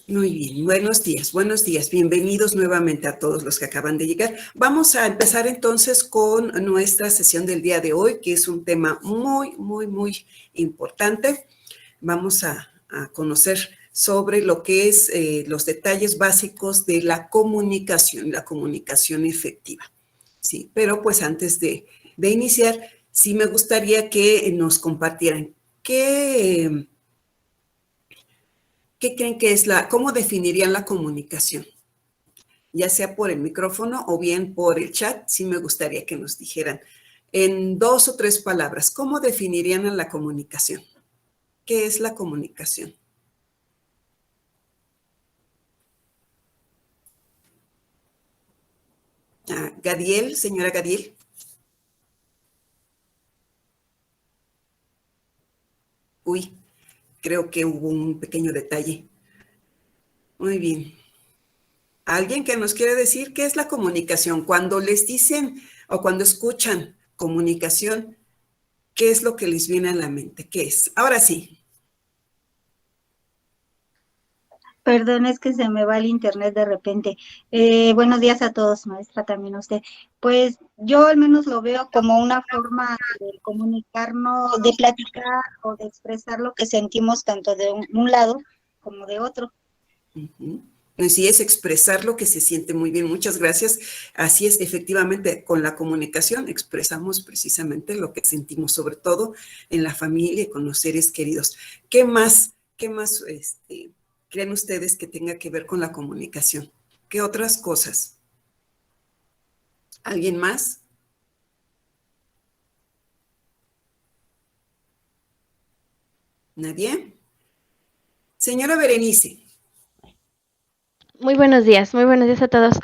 Muy bien, buenos días, bienvenidos nuevamente a todos los que acaban de llegar. Vamos a empezar entonces con nuestra sesión del día de hoy, que es un tema muy importante. Vamos a conocer sobre lo que es los detalles básicos de la comunicación efectiva. Sí, pero pues antes de iniciar, sí me gustaría que nos compartieran qué... ¿Qué creen que es cómo definirían la comunicación? Ya sea por el micrófono o bien por el chat, sí me gustaría que nos dijeran en 2 o 3 palabras, ¿cómo definirían a la comunicación? ¿Qué es la comunicación? Gadiel, señora Gadiel. Uy, creo que hubo un pequeño detalle. Muy bien. ¿Alguien que nos quiere decir qué es la comunicación? Cuando les dicen o cuando escuchan comunicación, ¿qué es lo que les viene a la mente? ¿Qué es? Ahora sí. Perdón, es que se me va el internet de repente. Buenos días a todos, maestra, también a usted. Pues yo al menos lo veo como una forma de comunicarnos, de platicar o de expresar lo que sentimos tanto de un lado como de otro. Uh-huh. Así es, expresar lo que se siente muy bien. Muchas gracias. Así es, efectivamente, con la comunicación expresamos precisamente lo que sentimos, sobre todo en la familia y con los seres queridos. ¿Qué más creen ustedes que tenga que ver con la comunicación? ¿Qué otras cosas? ¿Alguien más? ¿Nadie? Señora Berenice. Muy buenos días a todos.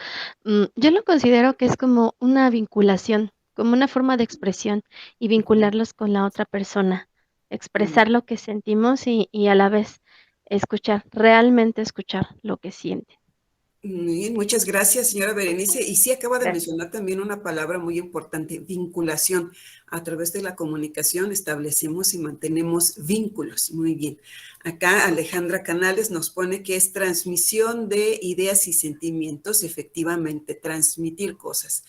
Yo lo considero que es como una vinculación, como una forma de expresión y vincularlos con la otra persona, Mm. expresar lo que sentimos y a la vez escuchar, realmente escuchar lo que sienten. Muy bien, muchas gracias, señora Berenice. Y sí, acaba de Gracias. mencionar también una palabra muy importante, vinculación. A través de la comunicación establecemos y mantenemos vínculos. Muy bien. Acá Alejandra Canales nos pone que es transmisión de ideas y sentimientos, efectivamente, transmitir cosas.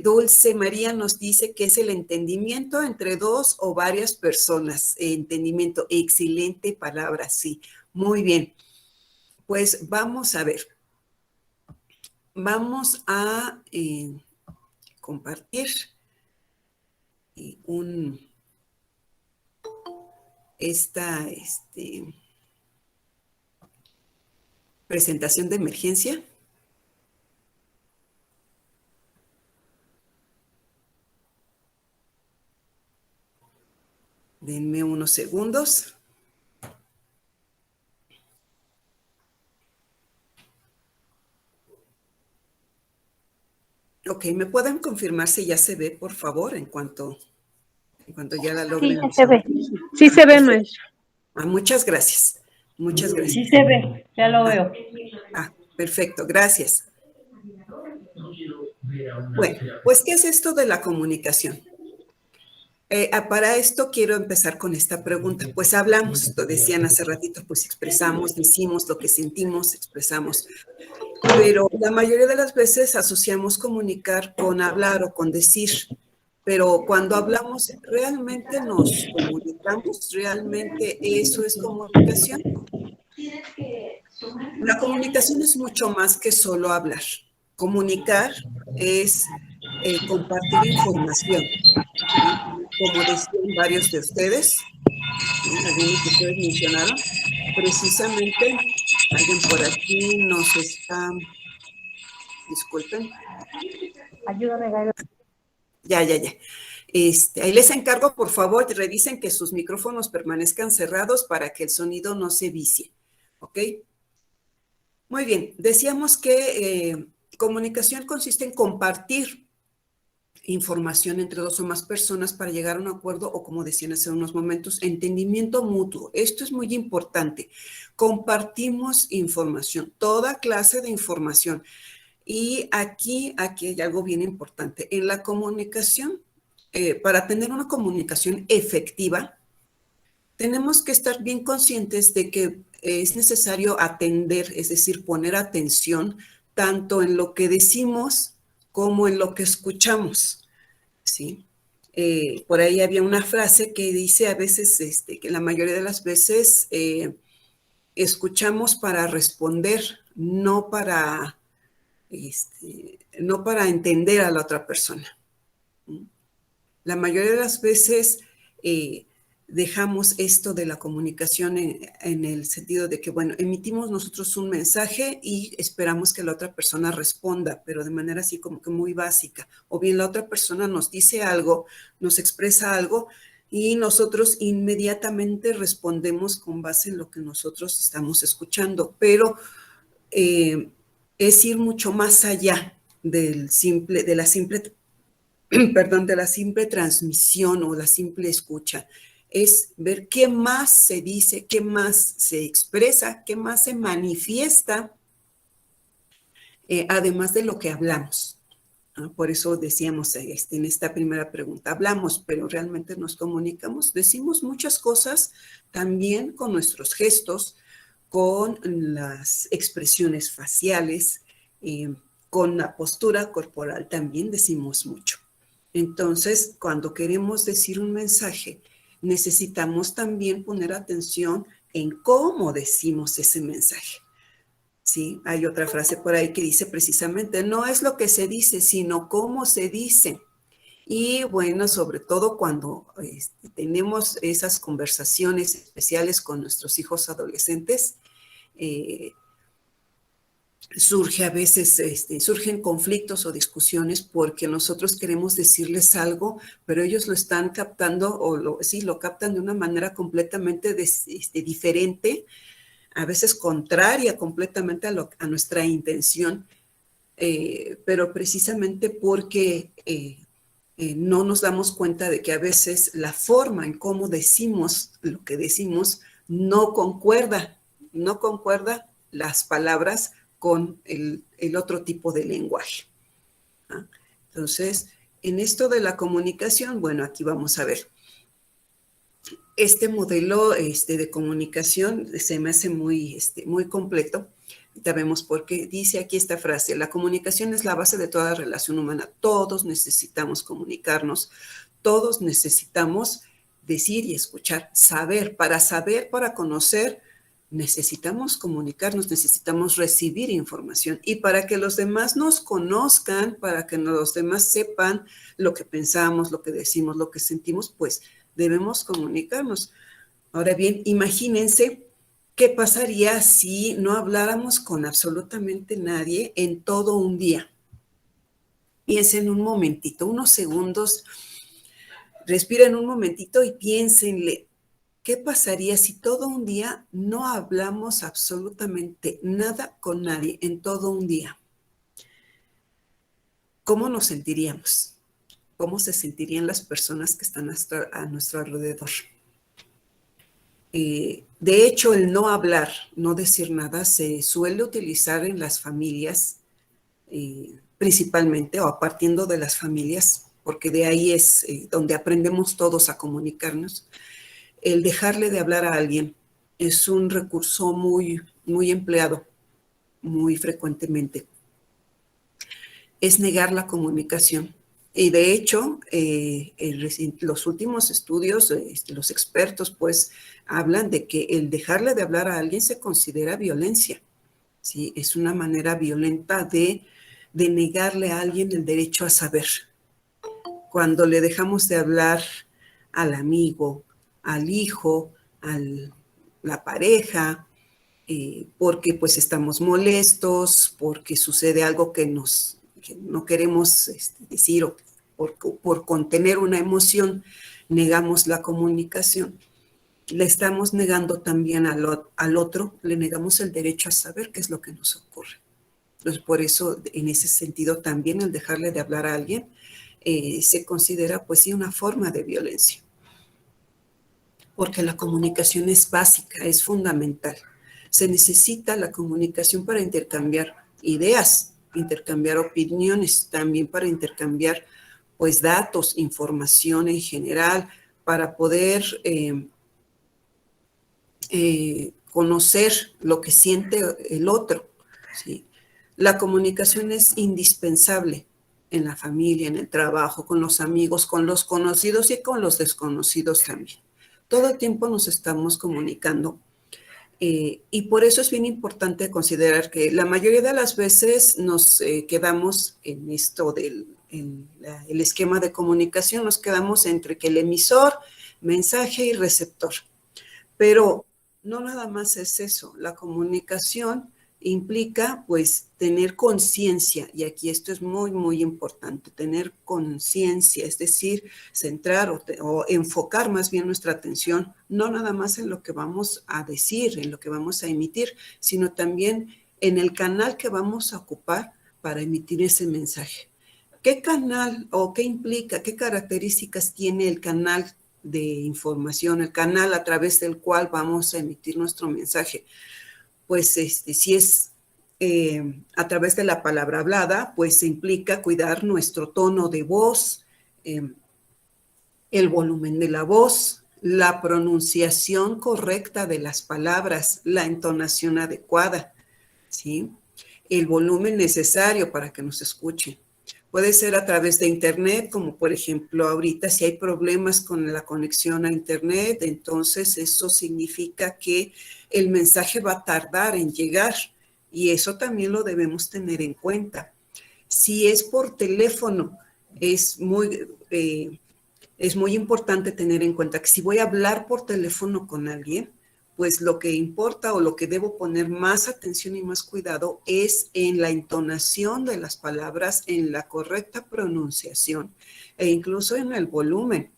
Dulce María nos dice que es el entendimiento entre dos o varias personas. Entendimiento, excelente palabra, sí. Muy bien. Pues vamos a ver. Vamos a compartir un, esta presentación de emergencia. Denme unos segundos. Ok, ¿me pueden confirmar si ya se ve, por favor, en cuanto ya la Sí, logren ya se usar? ve. Sí se ve, Perfecto. maestra. Muchas gracias. Muchas Sí gracias. se ve, ya lo Ah, veo. perfecto, gracias. Bueno, pues, ¿qué es esto de la comunicación? Para esto quiero empezar con esta pregunta. Pues hablamos, lo decían hace ratito, pues expresamos, decimos lo que sentimos, expresamos. Pero la mayoría de las veces asociamos comunicar con hablar o con decir. Pero cuando hablamos, ¿realmente nos comunicamos? ¿Realmente eso es comunicación? La comunicación es mucho más que solo hablar. Comunicar es compartir información, ¿sí? Como decían varios de ustedes, ¿sí? Algunos de ustedes mencionaron, precisamente, alguien por aquí nos está, disculpen, Ayuda, regalo. ya. Ahí les encargo, por favor, revisen que sus micrófonos permanezcan cerrados para que el sonido no se vicie, ¿ok? Muy bien, decíamos que comunicación consiste en compartir información entre dos o más personas para llegar a un acuerdo o, como decían hace unos momentos, entendimiento mutuo. Esto es muy importante. Compartimos información, toda clase de información. Y aquí hay algo bien importante. En la comunicación, para tener una comunicación efectiva, tenemos que estar bien conscientes de que es necesario atender, es decir, poner atención tanto en lo que decimos como en lo que escuchamos, ¿sí? Por ahí había una frase que dice a veces, que la mayoría de las veces escuchamos para responder, no para entender a la otra persona. La mayoría de las veces dejamos esto de la comunicación en el sentido de que, bueno, emitimos nosotros un mensaje y esperamos que la otra persona responda, pero de manera así como que muy básica. O bien la otra persona nos dice algo, nos expresa algo y nosotros inmediatamente respondemos con base en lo que nosotros estamos escuchando, pero es ir mucho más allá de la simple perdón, de la simple transmisión o la simple escucha. Es ver qué más se dice, qué más se expresa, qué más se manifiesta, además de lo que hablamos. Por eso decíamos en esta primera pregunta, hablamos, pero realmente nos comunicamos. Decimos muchas cosas también con nuestros gestos, con las expresiones faciales, con la postura corporal también decimos mucho. Entonces, cuando queremos decir un mensaje, necesitamos también poner atención en cómo decimos ese mensaje. Sí, hay otra frase por ahí que dice precisamente, no es lo que se dice, sino cómo se dice. Y bueno, sobre todo cuando tenemos esas conversaciones especiales con nuestros hijos adolescentes, surge a veces, surgen conflictos o discusiones porque nosotros queremos decirles algo, pero ellos lo están captando lo captan de una manera completamente diferente, a veces contraria completamente a nuestra intención, pero precisamente porque no nos damos cuenta de que a veces la forma en cómo decimos lo que decimos no concuerda las palabras con el otro tipo de lenguaje. Entonces, en esto de la comunicación, bueno, aquí vamos a ver. Este modelo de comunicación se me hace muy completo. Sabemos por qué dice aquí esta frase, la comunicación es la base de toda relación humana. Todos necesitamos comunicarnos, todos necesitamos decir y escuchar, para conocer, necesitamos comunicarnos, necesitamos recibir información. Y para que los demás nos conozcan, para que los demás sepan lo que pensamos, lo que decimos, lo que sentimos, pues debemos comunicarnos. Ahora bien, imagínense qué pasaría si no habláramos con absolutamente nadie en todo un día. Piensen un momentito, unos segundos, respiren un momentito y piénsenle, ¿qué pasaría si todo un día no hablamos absolutamente nada con nadie en todo un día? ¿Cómo nos sentiríamos? ¿Cómo se sentirían las personas que están a nuestro alrededor? De hecho, el no hablar, no decir nada, se suele utilizar en las familias, principalmente, o partiendo de las familias, porque de ahí es donde aprendemos todos a comunicarnos. El dejarle de hablar a alguien es un recurso muy, muy empleado, muy frecuentemente. Es negar la comunicación. Y de hecho, los últimos estudios, los expertos, pues, hablan de que el dejarle de hablar a alguien se considera violencia. ¿Sí? Es una manera violenta de negarle a alguien el derecho a saber. Cuando le dejamos de hablar al amigo, al hijo, a la pareja, porque pues estamos molestos, porque sucede algo que no queremos decir, o por contener una emoción, negamos la comunicación. Le estamos negando también al otro, le negamos el derecho a saber qué es lo que nos ocurre. Entonces, por eso, en ese sentido, también el dejarle de hablar a alguien se considera, pues sí, una forma de violencia. Porque la comunicación es básica, es fundamental. Se necesita la comunicación para intercambiar ideas, intercambiar opiniones, también para intercambiar pues datos, información en general, para poder conocer lo que siente el otro, ¿sí? La comunicación es indispensable en la familia, en el trabajo, con los amigos, con los conocidos y con los desconocidos también. Todo el tiempo nos estamos comunicando. Y por eso es bien importante considerar que la mayoría de las veces nos quedamos en esto del el esquema de comunicación, nos quedamos entre que el emisor, mensaje y receptor. Pero no nada más es eso, la comunicación implica pues tener conciencia, y aquí esto es muy, muy importante, tener conciencia, es decir, centrar o enfocar más bien nuestra atención, no nada más en lo que vamos a decir, en lo que vamos a emitir, sino también en el canal que vamos a ocupar para emitir ese mensaje. ¿Qué canal o qué implica, qué características tiene el canal de información, el canal a través del cual vamos a emitir nuestro mensaje? Pues si es a través de la palabra hablada, pues implica cuidar nuestro tono de voz, el volumen de la voz, la pronunciación correcta de las palabras, la entonación adecuada, ¿sí? El volumen necesario para que nos escuchen. Puede ser a través de internet, como por ejemplo ahorita si hay problemas con la conexión a internet, entonces eso significa que el mensaje va a tardar en llegar y eso también lo debemos tener en cuenta. Si es por teléfono, es muy importante tener en cuenta que si voy a hablar por teléfono con alguien, pues lo que importa o lo que debo poner más atención y más cuidado es en la entonación de las palabras, en la correcta pronunciación e incluso en el volumen,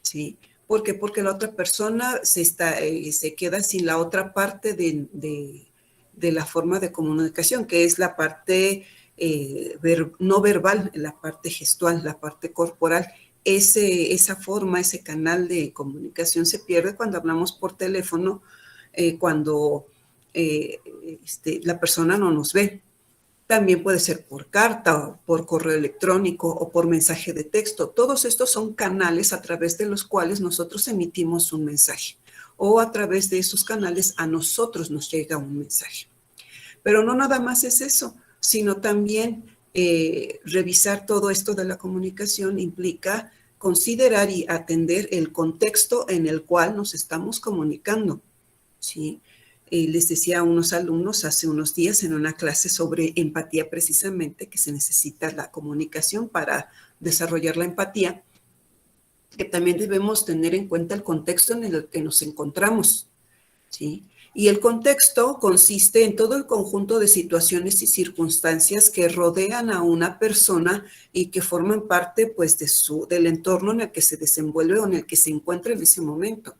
¿sí? ¿Por qué? Porque la otra persona se queda sin la otra parte de la forma de comunicación, que es la parte no verbal, la parte gestual, la parte corporal. Esa forma, ese canal de comunicación se pierde cuando hablamos por teléfono, cuando la persona no nos ve. También puede ser por carta, o por correo electrónico o por mensaje de texto. Todos estos son canales a través de los cuales nosotros emitimos un mensaje o a través de esos canales a nosotros nos llega un mensaje. Pero no nada más es eso, sino también revisar todo esto de la comunicación implica considerar y atender el contexto en el cual nos estamos comunicando, ¿sí? Les decía a unos alumnos hace unos días en una clase sobre empatía precisamente, que se necesita la comunicación para desarrollar la empatía, que también debemos tener en cuenta el contexto en el que nos encontramos, ¿sí? Y el contexto consiste en todo el conjunto de situaciones y circunstancias que rodean a una persona y que forman parte pues, del entorno en el que se desenvuelve o en el que se encuentra en ese momento,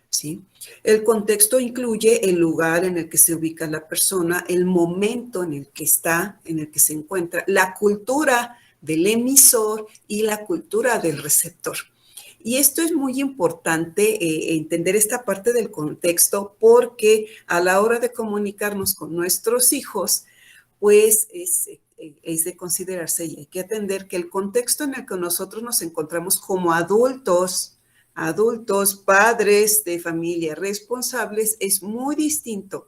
¿sí? El contexto incluye el lugar en el que se ubica la persona, el momento en el que está, en el que se encuentra, la cultura del emisor y la cultura del receptor. Y esto es muy importante, entender esta parte del contexto, porque a la hora de comunicarnos con nuestros hijos, pues es de considerarse y hay que atender que el contexto en el que nosotros nos encontramos como adultos, padres de familia, responsables, es muy distinto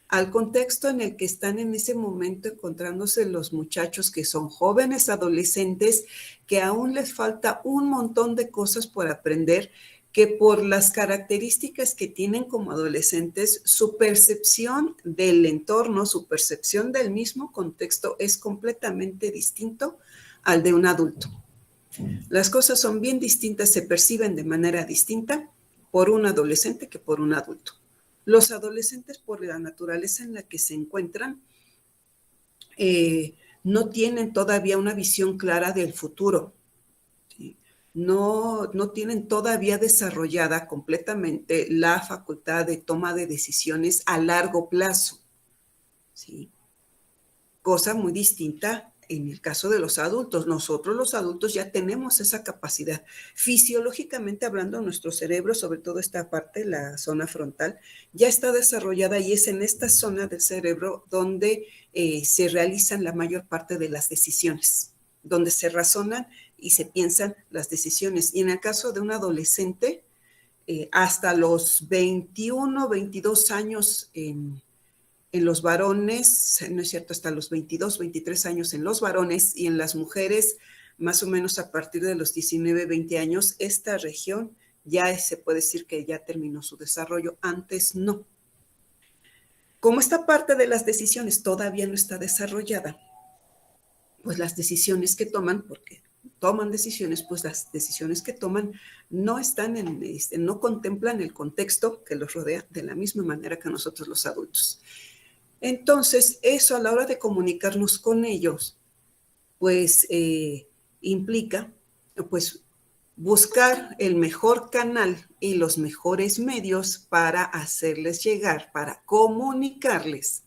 al contexto en el que están en ese momento encontrándose los muchachos que son jóvenes, adolescentes, que aún les falta un montón de cosas por aprender, que por las características que tienen como adolescentes, su percepción del entorno, su percepción del mismo contexto es completamente distinto al de un adulto. Las cosas son bien distintas, se perciben de manera distinta por un adolescente que por un adulto. Los adolescentes, por la naturaleza en la que se encuentran, no tienen todavía una visión clara del futuro, ¿sí? No tienen todavía desarrollada completamente la facultad de toma de decisiones a largo plazo, ¿sí? Cosa muy distinta en el caso de los adultos. Nosotros los adultos ya tenemos esa capacidad. Fisiológicamente hablando, nuestro cerebro, sobre todo esta parte, la zona frontal, ya está desarrollada y es en esta zona del cerebro donde se realizan la mayor parte de las decisiones, donde se razonan y se piensan las decisiones. Y en el caso de un adolescente, hasta los 21, 22 años en los varones, no es cierto, hasta los 22, 23 años en los varones, y en las mujeres más o menos a partir de los 19, 20 años, esta región ya se puede decir que ya terminó su desarrollo, antes no. Como esta parte de las decisiones todavía no está desarrollada, pues las decisiones que toman, porque toman decisiones, pues las decisiones que toman no están no contemplan el contexto que los rodea de la misma manera que nosotros los adultos. Entonces, eso a la hora de comunicarnos con ellos, pues implica, pues, buscar el mejor canal y los mejores medios para hacerles llegar, para comunicarles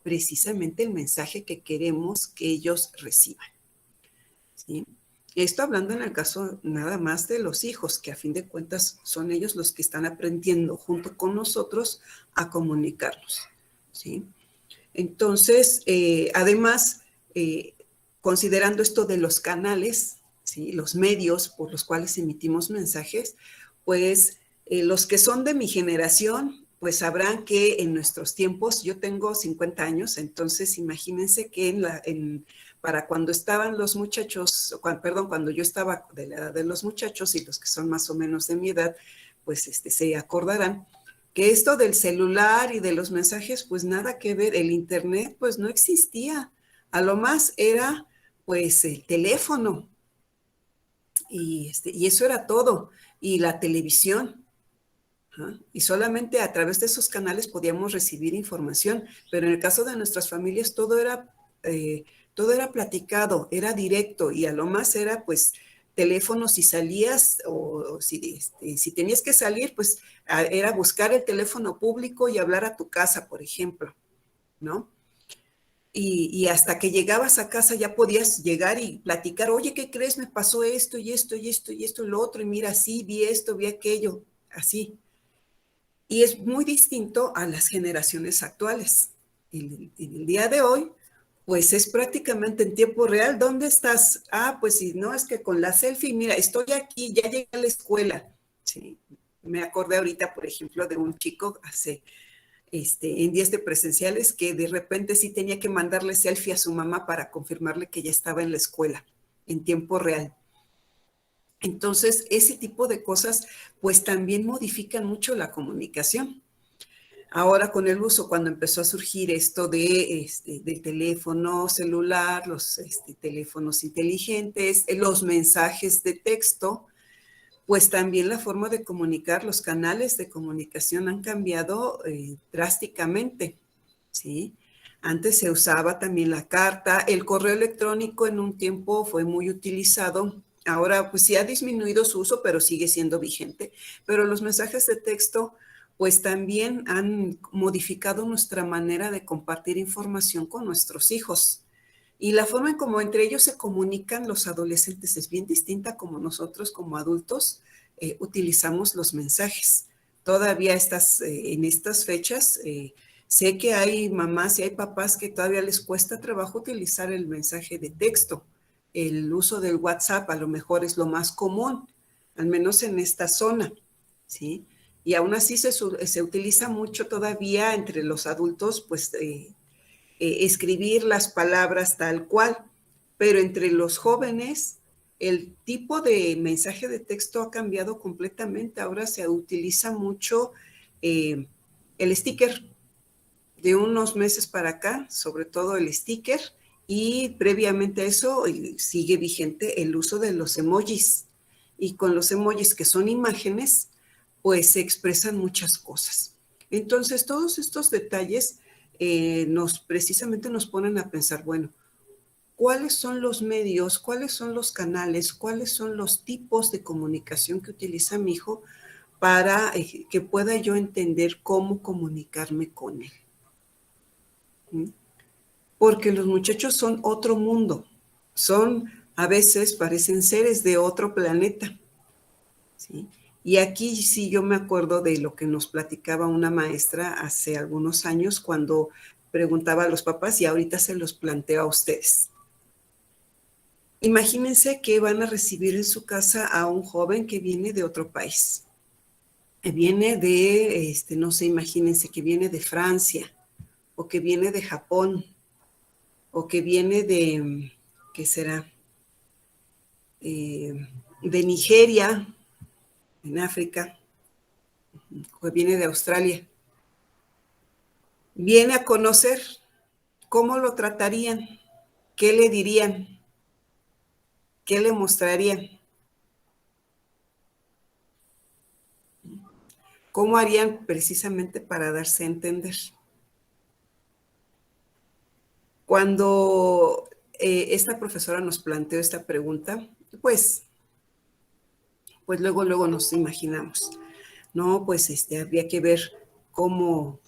precisamente el mensaje que queremos que ellos reciban. ¿Sí? Esto hablando en el caso nada más de los hijos, que a fin de cuentas son ellos los que están aprendiendo junto con nosotros a comunicarnos. ¿Sí? Entonces, además, considerando esto de los canales, ¿sí? Los medios por los cuales emitimos mensajes, pues los que son de mi generación, pues sabrán que en nuestros tiempos, yo tengo 50 años, entonces imagínense que para cuando estaban los muchachos, cuando yo estaba de la edad de los muchachos y los que son más o menos de mi edad, pues se acordarán que esto del celular y de los mensajes, pues nada que ver, el internet pues no existía, a lo más era pues el teléfono y eso era todo, y la televisión. Y solamente a través de esos canales podíamos recibir información, pero en el caso de nuestras familias todo era platicado, era directo, y a lo más era pues teléfono si salías o si tenías que salir, pues era buscar el teléfono público y hablar a tu casa, por ejemplo, ¿no? Y hasta que llegabas a casa ya podías llegar y platicar, oye, ¿qué crees? Me pasó esto y esto y esto y esto y lo otro, y mira, sí, vi esto, vi aquello, así. Y es muy distinto a las generaciones actuales. En el día de hoy, pues es prácticamente en tiempo real. ¿Dónde estás? Ah, pues si no, es que con la selfie, mira, estoy aquí, ya llegué a la escuela. Sí. Me acordé ahorita, por ejemplo, de un chico en días de presenciales que de repente sí tenía que mandarle selfie a su mamá para confirmarle que ya estaba en la escuela, en tiempo real. Entonces, ese tipo de cosas, pues también modifican mucho la comunicación. Ahora con el uso, cuando empezó a surgir esto del teléfono celular, los teléfonos inteligentes, los mensajes de texto, pues también la forma de comunicar, los canales de comunicación han cambiado drásticamente, ¿sí? Antes se usaba también la carta, el correo electrónico en un tiempo fue muy utilizado. Ahora, pues sí ha disminuido su uso, pero sigue siendo vigente. Pero los mensajes de texto, pues también han modificado nuestra manera de compartir información con nuestros hijos. Y la forma en cómo entre ellos se comunican los adolescentes es bien distinta como nosotros como adultos utilizamos los mensajes. Todavía en estas fechas, sé que hay mamás y hay papás que todavía les cuesta trabajo utilizar el mensaje de texto. El uso del WhatsApp a lo mejor es lo más común, al menos en esta zona, ¿sí? Y aún así se utiliza mucho todavía entre los adultos, pues, escribir las palabras tal cual, pero entre los jóvenes el tipo de mensaje de texto ha cambiado completamente. Ahora se utiliza mucho el sticker. De unos meses para acá, sobre todo el sticker, y previamente a eso sigue vigente el uso de los emojis. Y con los emojis, que son imágenes, pues se expresan muchas cosas. Entonces, todos estos detalles precisamente nos ponen a pensar, bueno, ¿cuáles son los medios, cuáles son los canales, cuáles son los tipos de comunicación que utiliza mi hijo para que pueda yo entender cómo comunicarme con él? Porque los muchachos son otro mundo, a veces parecen seres de otro planeta, ¿sí? Y aquí sí yo me acuerdo de lo que nos platicaba una maestra hace algunos años cuando preguntaba a los papás, y ahorita se los planteo a ustedes. Imagínense que van a recibir en su casa a un joven que viene de otro país. viene de, no sé, imagínense que viene de Francia, o que viene de Japón, o que viene de, ¿qué será? De Nigeria, en África, o que viene de Australia. Viene a conocer, ¿cómo lo tratarían? ¿Qué le dirían? ¿Qué le mostrarían? ¿Cómo harían precisamente para darse a entender? Cuando esta profesora nos planteó esta pregunta, pues luego nos imaginamos, ¿no? Pues habría que ver cómo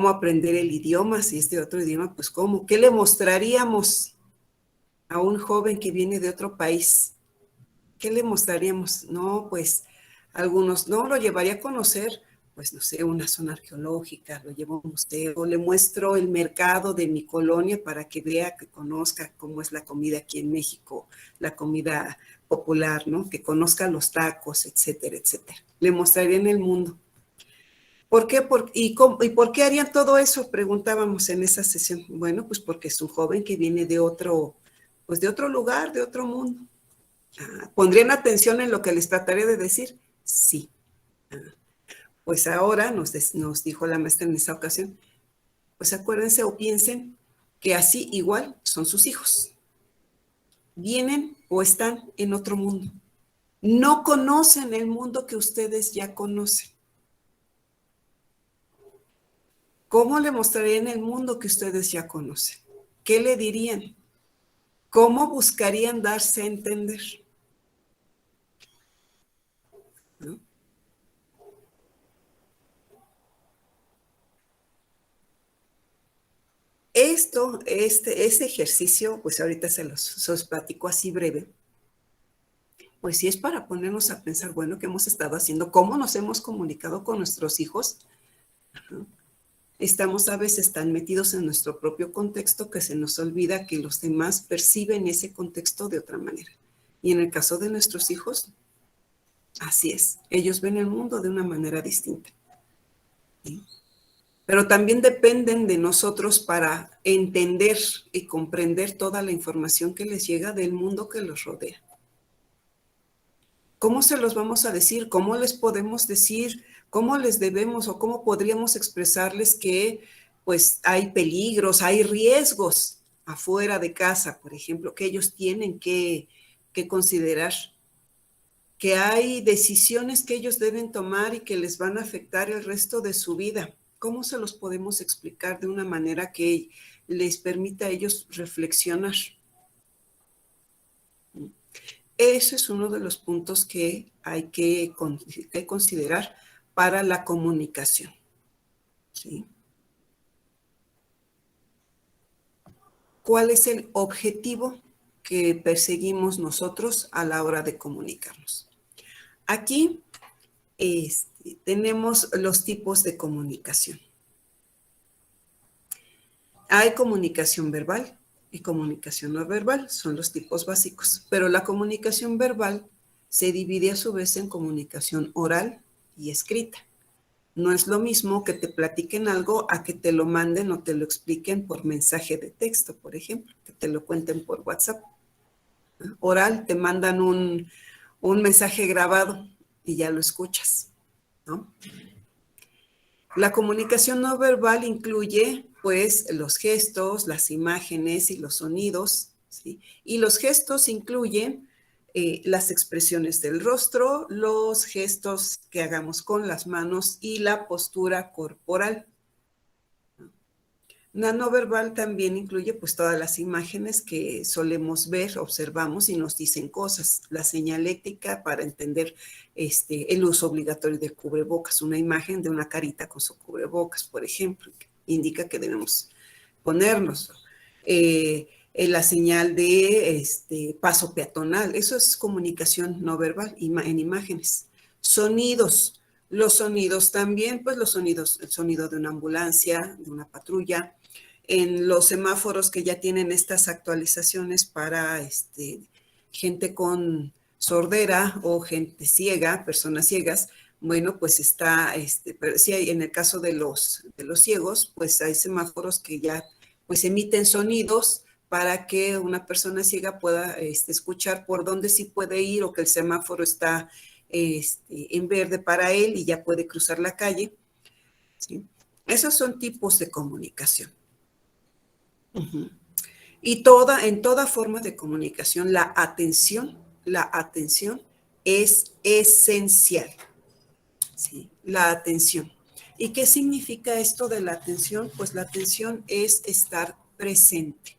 aprender el idioma, si es de otro idioma, pues cómo, ¿qué le mostraríamos a un joven que viene de otro país? ¿Qué le mostraríamos? No, pues algunos, no, lo llevaría a conocer, pues no sé, una zona arqueológica, lo llevo a un museo, le muestro el mercado de mi colonia para que vea, que conozca cómo es la comida aquí en México, la comida popular, ¿no? Que conozca los tacos, etcétera, etcétera. Le mostraría en el mundo. ¿Por qué? ¿Y por qué harían todo eso? Preguntábamos en esa sesión. Bueno, pues porque es un joven que viene de otro lugar, de otro mundo. ¿Pondrían atención en lo que les trataré de decir? Sí. Pues ahora nos dijo la maestra en esa ocasión, pues acuérdense o piensen que así igual son sus hijos. Vienen o están en otro mundo. No conocen el mundo que ustedes ya conocen. ¿Cómo le mostrarían el mundo que ustedes ya conocen? ¿Qué le dirían? ¿Cómo buscarían darse a entender? ¿No? Ese ejercicio, pues ahorita se los platico así breve, pues sí es para ponernos a pensar, bueno, ¿qué hemos estado haciendo? ¿Cómo nos hemos comunicado con nuestros hijos? ¿No? Estamos a veces tan metidos en nuestro propio contexto que se nos olvida que los demás perciben ese contexto de otra manera. Y en el caso de nuestros hijos, así es, ellos ven el mundo de una manera distinta. ¿Sí? Pero también dependen de nosotros para entender y comprender toda la información que les llega del mundo que los rodea. ¿Cómo se los vamos a decir? ¿Cómo les podemos decir? ¿Cómo les debemos o cómo podríamos expresarles que pues hay peligros, hay riesgos afuera de casa, por ejemplo, que ellos tienen que considerar? Que hay decisiones que ellos deben tomar y que les van a afectar el resto de su vida. ¿Cómo se los podemos explicar de una manera que les permita a ellos reflexionar? Ese es uno de los puntos que hay que considerar para la comunicación. ¿Sí? ¿Cuál es el objetivo que perseguimos nosotros a la hora de comunicarnos? Aquí tenemos los tipos de comunicación. Hay comunicación verbal y comunicación no verbal, son los tipos básicos, pero la comunicación verbal se divide a su vez en comunicación oral y escrita. No es lo mismo que te platiquen algo a que te lo manden o te lo expliquen por mensaje de texto, por ejemplo, que te lo cuenten por WhatsApp. Oral, te mandan un mensaje grabado y ya lo escuchas, ¿no? La comunicación no verbal incluye, pues, los gestos, las imágenes y los sonidos, ¿sí? Y los gestos incluyen las expresiones del rostro, los gestos que hagamos con las manos y la postura corporal. La no verbal también incluye pues todas las imágenes que solemos ver, observamos y nos dicen cosas. La señalética para entender el uso obligatorio del cubrebocas, una imagen de una carita con su cubrebocas, por ejemplo, que indica que debemos ponernos. La señal de paso peatonal, eso es comunicación no verbal en imágenes. Sonidos, los sonidos también, pues los sonidos, el sonido de una ambulancia, de una patrulla, en los semáforos que ya tienen estas actualizaciones para gente con sordera o gente ciega, personas ciegas, Bueno, pues está, pero sí hay, en el caso de los ciegos, pues hay semáforos que ya pues emiten sonidos para que una persona ciega pueda escuchar por dónde sí puede ir o que el semáforo está en verde para él y ya puede cruzar la calle, ¿sí? Esos son tipos de comunicación. Uh-huh. Y en toda forma de comunicación, la atención es esencial, ¿sí? La atención. ¿Y qué significa esto de la atención? Pues la atención es estar presente.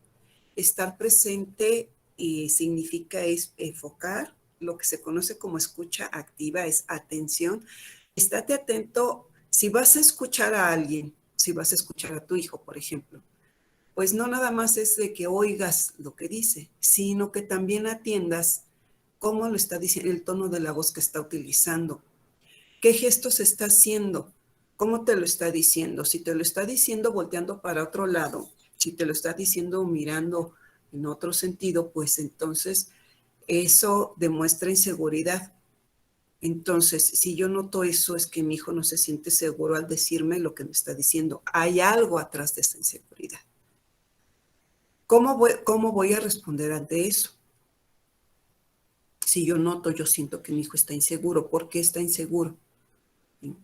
Estar presente significa es enfocar, lo que se conoce como escucha activa es atención. Estate atento, si vas a escuchar a alguien, si vas a escuchar a tu hijo, por ejemplo, pues no nada más es de que oigas lo que dice, sino que también atiendas cómo lo está diciendo, el tono de la voz que está utilizando, qué gestos está haciendo, cómo te lo está diciendo. Si te lo está diciendo volteando para otro lado, si te lo está diciendo mirando en otro sentido, pues entonces eso demuestra inseguridad. Entonces, si yo noto eso, es que mi hijo no se siente seguro al decirme lo que me está diciendo. Hay algo atrás de esa inseguridad. ¿Cómo voy a responder ante eso? Si yo noto, yo siento que mi hijo está inseguro. ¿Por qué está inseguro? ¿Sí?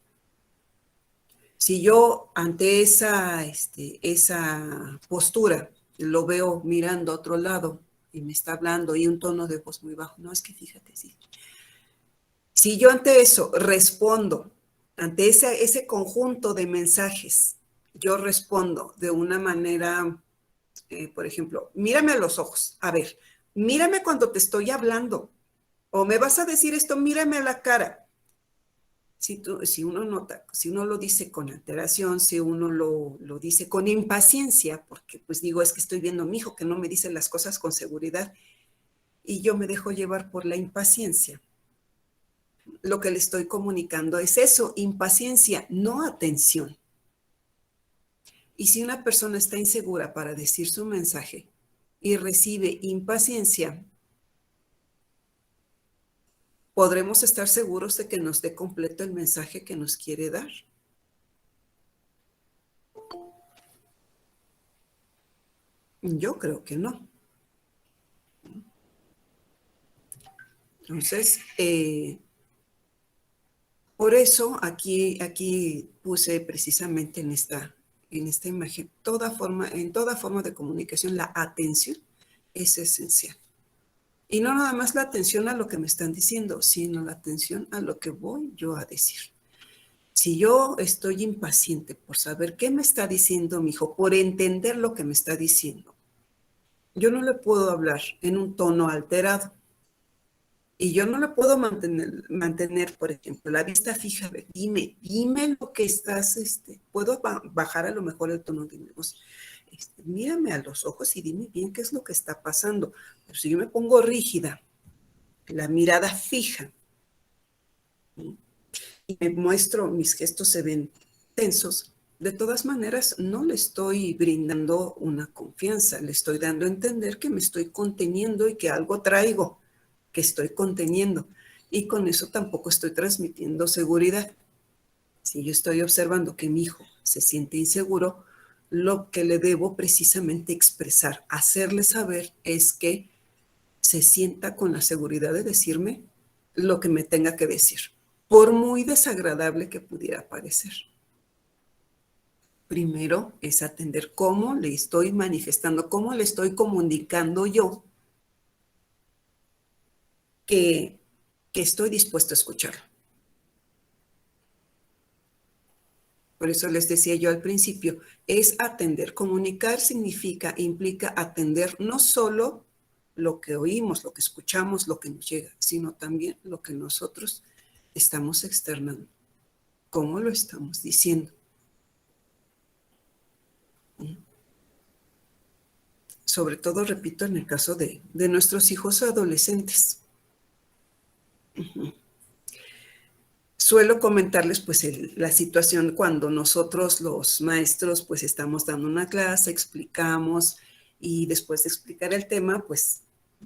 Si yo ante esa postura lo veo mirando a otro lado y me está hablando y un tono de voz muy bajo, no, es que fíjate, sí. Si yo ante eso respondo, ante ese conjunto de mensajes, yo respondo de una manera, por ejemplo, mírame a los ojos, a ver, mírame cuando te estoy hablando, o me vas a decir esto, mírame a la cara. Si uno nota, si uno lo dice con alteración, si uno lo dice con impaciencia, porque pues digo, es que estoy viendo a mi hijo que no me dice las cosas con seguridad y yo me dejo llevar por la impaciencia. Lo que le estoy comunicando es eso, impaciencia, no atención. Y si una persona está insegura para decir su mensaje y recibe impaciencia, podremos estar seguros de que nos dé completo el mensaje que nos quiere dar. Yo creo que no. Entonces, por eso aquí puse precisamente en esta imagen, en toda forma de comunicación, la atención es esencial. Y no nada más la atención a lo que me están diciendo, sino la atención a lo que voy yo a decir. Si yo estoy impaciente por saber qué me está diciendo mi hijo, por entender lo que me está diciendo, yo no le puedo hablar en un tono alterado. Y yo no le puedo mantener, por ejemplo, la vista fija. A ver, dime lo que estás, puedo bajar a lo mejor el tono de mi voz. Mírame a los ojos y dime bien qué es lo que está pasando. Pero si yo me pongo rígida, la mirada fija, ¿sí? Y me muestro, mis gestos se ven tensos, de todas maneras no le estoy brindando una confianza, le estoy dando a entender que me estoy conteniendo y que algo traigo, que estoy conteniendo, y con eso tampoco estoy transmitiendo seguridad. Si yo estoy observando que mi hijo se siente inseguro, lo que le debo precisamente expresar, hacerle saber es que se sienta con la seguridad de decirme lo que me tenga que decir, por muy desagradable que pudiera parecer. Primero es atender cómo le estoy manifestando, cómo le estoy comunicando yo que estoy dispuesto a escucharlo. Por eso les decía yo al principio, es atender. Comunicar implica atender no solo lo que oímos, lo que escuchamos, lo que nos llega, sino también lo que nosotros estamos externando, cómo lo estamos diciendo. Sobre todo, repito, en el caso de nuestros hijos adolescentes. Suelo comentarles pues la situación cuando nosotros los maestros pues estamos dando una clase, explicamos y después de explicar el tema pues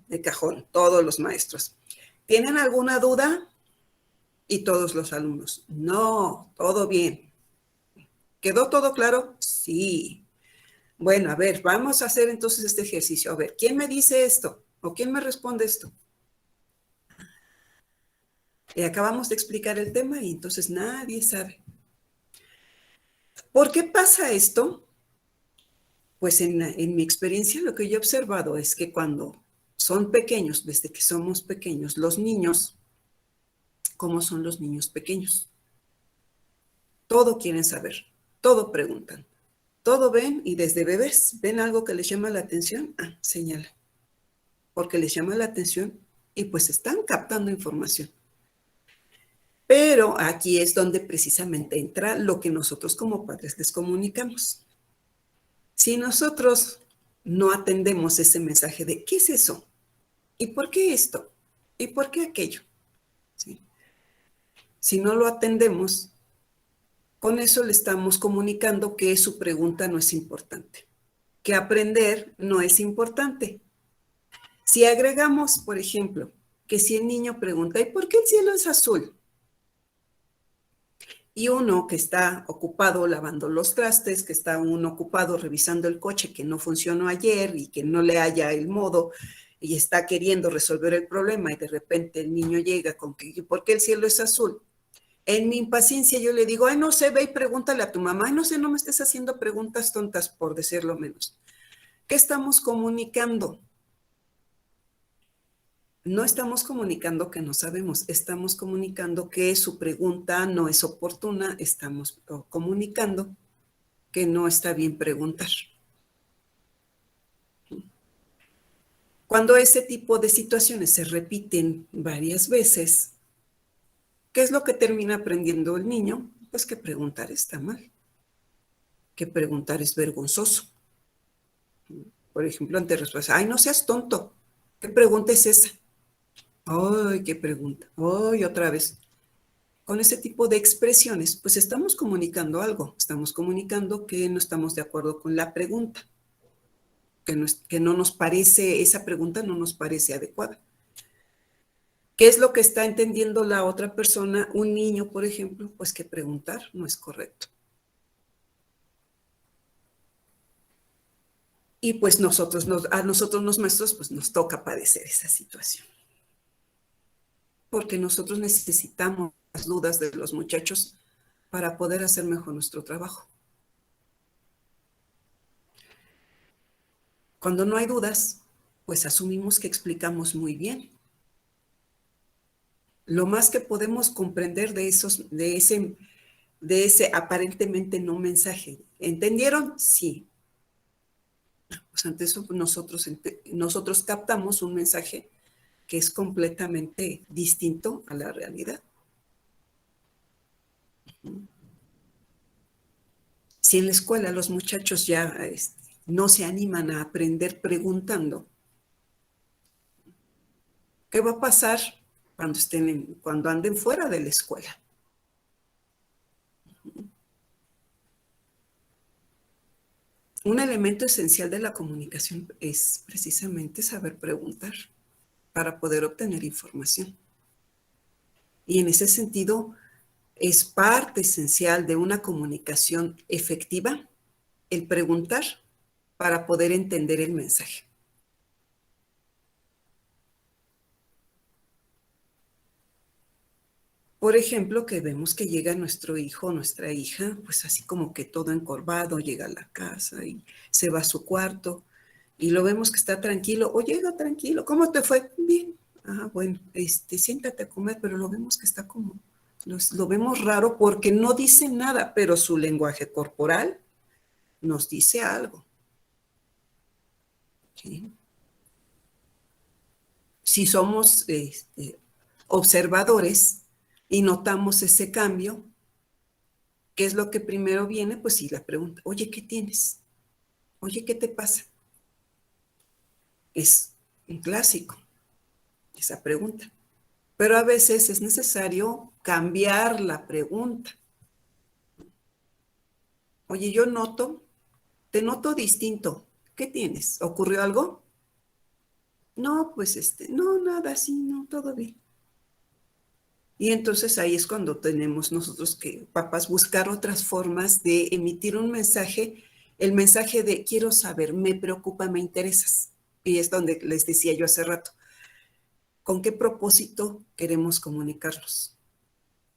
de cajón, todos los maestros. ¿Tienen alguna duda? Y todos los alumnos, no, todo bien. ¿Quedó todo claro? Sí. Bueno, a ver, vamos a hacer entonces este ejercicio. A ver, ¿quién me dice esto? ¿O quién me responde esto? Acabamos de explicar el tema y entonces nadie sabe. ¿Por qué pasa esto? Pues en mi experiencia lo que yo he observado es que cuando son pequeños, desde que somos pequeños, los niños, ¿cómo son los niños pequeños? Todo quieren saber, todo preguntan, todo ven y desde bebés ven algo que les llama la atención, señala, porque les llama la atención y pues están captando información. Pero aquí es donde precisamente entra lo que nosotros como padres les comunicamos. Si nosotros no atendemos ese mensaje de ¿qué es eso? ¿Y por qué esto? ¿Y por qué aquello? ¿Sí? Si no lo atendemos, con eso le estamos comunicando que su pregunta no es importante, que aprender no es importante. Si agregamos, por ejemplo, que si el niño pregunta, ¿y por qué el cielo es azul? Y uno que está ocupado lavando los trastes, que está uno ocupado revisando el coche que no funcionó ayer y que no le halla el modo y está queriendo resolver el problema y de repente el niño llega con que ¿por qué el cielo es azul? En mi impaciencia yo le digo, ay, no sé, ve y pregúntale a tu mamá, ay, no sé, no me estés haciendo preguntas tontas, por decirlo menos. ¿Qué estamos comunicando? No estamos comunicando que no sabemos, estamos comunicando que su pregunta no es oportuna, estamos comunicando que no está bien preguntar. Cuando ese tipo de situaciones se repiten varias veces, ¿qué es lo que termina aprendiendo el niño? Pues que preguntar está mal, que preguntar es vergonzoso. Por ejemplo, ante respuesta, ay, no seas tonto, ¿qué pregunta es esa? Ay, qué pregunta, ay, otra vez. Con ese tipo de expresiones, pues estamos comunicando algo, estamos comunicando que no estamos de acuerdo con la pregunta, que no nos parece, esa pregunta no nos parece adecuada. ¿Qué es lo que está entendiendo la otra persona? Un niño, por ejemplo, pues que preguntar no es correcto. Y pues a nosotros los maestros, pues nos toca padecer esa situación. Porque nosotros necesitamos las dudas de los muchachos para poder hacer mejor nuestro trabajo. Cuando no hay dudas, pues asumimos que explicamos muy bien. Lo más que podemos comprender de ese aparentemente no mensaje. ¿Entendieron? Sí. Pues ante eso nosotros captamos un mensaje que es completamente distinto a la realidad. Si en la escuela los muchachos ya no se animan a aprender preguntando, ¿qué va a pasar cuando anden fuera de la escuela? Un elemento esencial de la comunicación es precisamente saber preguntar para poder obtener información. Y en ese sentido, es parte esencial de una comunicación efectiva el preguntar para poder entender el mensaje. Por ejemplo, que vemos que llega nuestro hijo o nuestra hija, pues así como que todo encorvado, llega a la casa y se va a su cuarto y lo vemos que está tranquilo, o llega tranquilo, ¿cómo te fue? Bien. Bueno, siéntate a comer, pero lo vemos que está como, lo vemos raro porque no dice nada, pero su lenguaje corporal nos dice algo. ¿Sí? Si somos observadores y notamos ese cambio, ¿qué es lo que primero viene? Pues sí, la pregunta, oye, ¿qué tienes? Oye, ¿qué te pasa? Es un clásico, esa pregunta. Pero a veces es necesario cambiar la pregunta. Oye, te noto distinto. ¿Qué tienes? ¿Ocurrió algo? No, pues no, nada, sí, no, todo bien. Y entonces ahí es cuando tenemos nosotros que, papás, buscar otras formas de emitir un mensaje, el mensaje de quiero saber, me preocupa, me interesas. Y es donde les decía yo hace rato, ¿con qué propósito queremos comunicarnos?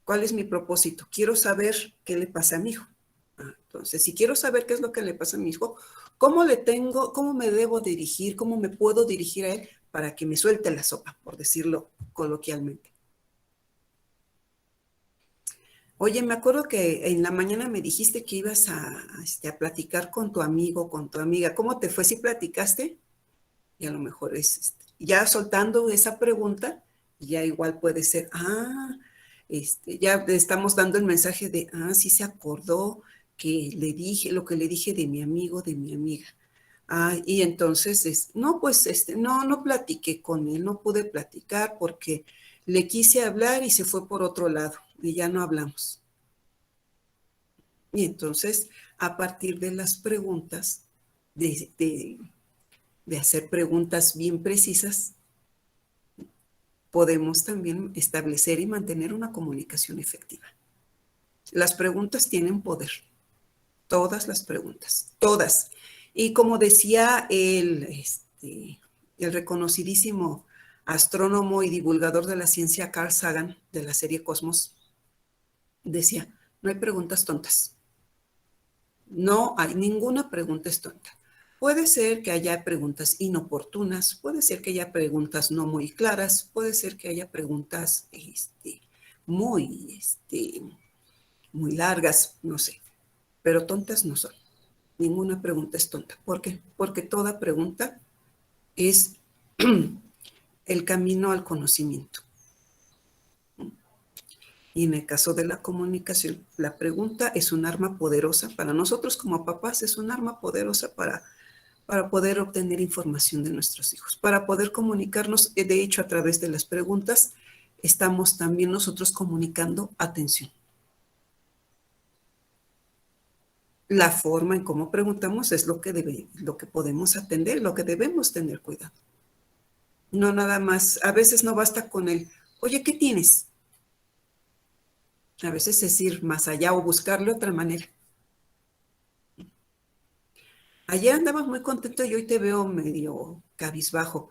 ¿Cuál es mi propósito? Quiero saber qué le pasa a mi hijo. Entonces, si quiero saber qué es lo que le pasa a mi hijo, cómo me debo dirigir, cómo me puedo dirigir a él para que me suelte la sopa, por decirlo coloquialmente? Oye, me acuerdo que en la mañana me dijiste que ibas a platicar con tu amigo, con tu amiga. ¿Cómo te fue? ¿Sí platicaste? Y a lo mejor es, ya soltando esa pregunta, ya igual puede ser, ya le estamos dando el mensaje de, sí se acordó que le dije, lo que le dije de mi amigo, de mi amiga. Y entonces, no, pues, no platiqué con él, no pude platicar porque le quise hablar y se fue por otro lado y ya no hablamos. Y entonces, a partir de las preguntas, de hacer preguntas bien precisas, podemos también establecer y mantener una comunicación efectiva. Las preguntas tienen poder, todas las preguntas, todas. Y como decía el reconocidísimo astrónomo y divulgador de la ciencia Carl Sagan, de la serie Cosmos, decía, no hay preguntas tontas. No hay ninguna pregunta es tonta. Puede ser que haya preguntas inoportunas, puede ser que haya preguntas no muy claras, puede ser que haya preguntas muy, muy largas, no sé, pero tontas no son. Ninguna pregunta es tonta. ¿Por qué? Porque toda pregunta es el camino al conocimiento. Y en el caso de la comunicación, la pregunta es un arma poderosa para nosotros como papás, es un arma poderosa para poder obtener información de nuestros hijos, para poder comunicarnos. De hecho, a través de las preguntas, estamos también nosotros comunicando atención. La forma en cómo preguntamos es lo que podemos atender, lo que debemos tener cuidado. No nada más, a veces no basta con el, oye, ¿qué tienes? A veces es ir más allá o buscarle otra manera. Ayer andabas muy contento y hoy te veo medio cabizbajo.